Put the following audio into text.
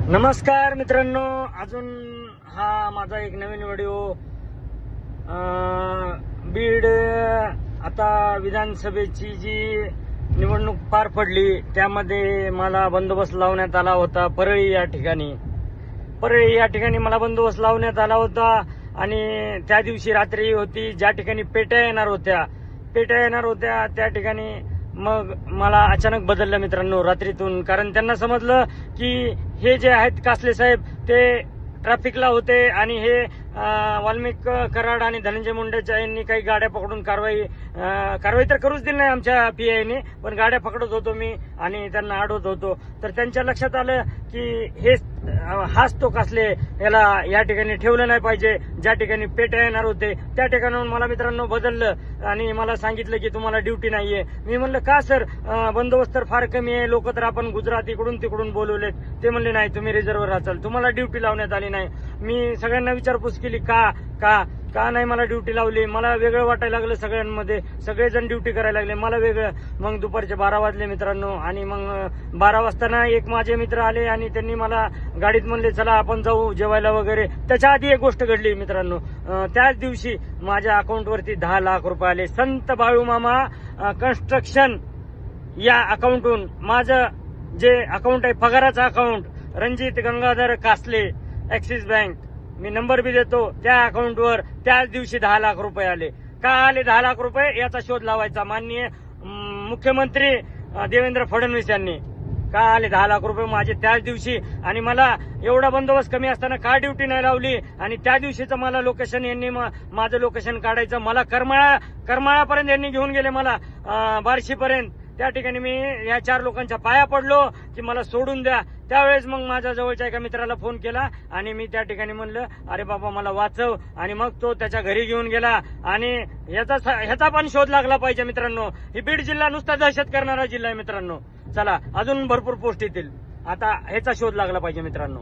नमस्कार मित्रांनो, अजून हा माझा एक नवीन व्हिडिओ. बीड आता विधानसभेची जी निवडणूक पार पडली त्यामध्ये मला बंदोबस्त लावण्यात आला होता परळी या ठिकाणी मला बंदोबस्त लावण्यात आला होता. आणि त्या दिवशी रात्री होती ज्या ठिकाणी पेट्या येणार होत्या त्या ठिकाणी मग मला अचानक बदललं मित्रांनो रात्रीतून. कारण त्यांना समजलं की हे जे आहेत कासले साहेब ते ट्रॅफिकला होते आणि हे वाल्मिक कराड आणि धनंजय मुंडेच्या यांनी काही गाड्या पकडून कारवाई तर करूच दिली नाही आमच्या पीआयने, पण गाड्या पकडत होतो मी आणि त्यांना अडवत होतो. तर त्यांच्या लक्षात आलं की हाच तो कासले, याला या ठिकाणी ठेवलं नाही पाहिजे. ज्या ठिकाणी पेट्या येणार होते त्या ठिकाणाहून मला मित्रांनो बदललं आणि मला सांगितलं की तुम्हाला ड्युटी नाहीये. मी म्हणलं का सर, बंदोबस्त तर फार कमी आहे, लोक तर आपण गुजरात इकडून तिकडून बोलवलेत. ते म्हणले नाही, तुम्ही रिझर्व्हर असाल, तुम्हाला ड्युटी लावण्यात आली नाही. मी सगळ्यांना विचारपूस केली का नाही मला ड्युटी लावली. मला वेगळं वाटायला लागलं, सगळ्यांमध्ये सगळेजण ड्युटी करायला लागले, मला वेगळं. मग दुपारचे 12 वाजले मित्रांनो आणि मग 12 वाजताना एक माझे मित्र आले आणि त्यांनी मला गाडीत म्हणले चला आपण जाऊ जेवायला वगैरे. त्याच्या आधी एक गोष्ट घडली मित्रांनो. त्याच दिवशी माझ्या अकाउंटवरती 10 लाख रुपये आले. संत बाळूमामा कन्स्ट्रक्शन या अकाउंटहून माझं जे अकाउंट आहे, पगाराचं account, Ranjit Gangadhar Kasle Axis bank, मी नंबर बी देतो, त्या अकाउंटवर त्याच दिवशी 10 लाख रुपये आले. का आले 10 लाख रुपये याचा शोध लावायचा. माननीय मुख्यमंत्री देवेंद्र फडणवीस यांनी का आले 10 लाख रुपये माझे त्याच दिवशी. आणि मला एवढा बंदोबस्त कमी असताना का ड्युटी नाही लावली. आणि त्या दिवशीचं मला लोकेशन, यांनी माझं लोकेशन काढायचं, मला करमाळापर्यंत यांनी घेऊन गेले, मला बार्शीपर्यंत. त्या ठिकाणी मी या 4 लोकांच्या पाया पडलो की मला सोडून द्या. त्यावेळेस मग माझ्या जवळच्या एका मित्राला फोन केला आणि मी त्या ठिकाणी म्हणलं अरे बाबा मला वाचव. आणि मग तो त्याच्या घरी घेऊन गेला. आणि ह्याचा पण शोध लागला पाहिजे मित्रांनो. ही बीड जिल्हा नुसता दहशत करणारा जिल्हा आहे मित्रांनो. चला, अजून भरपूर पोस्ट येतील. आता ह्याचा शोध लागला पाहिजे मित्रांनो.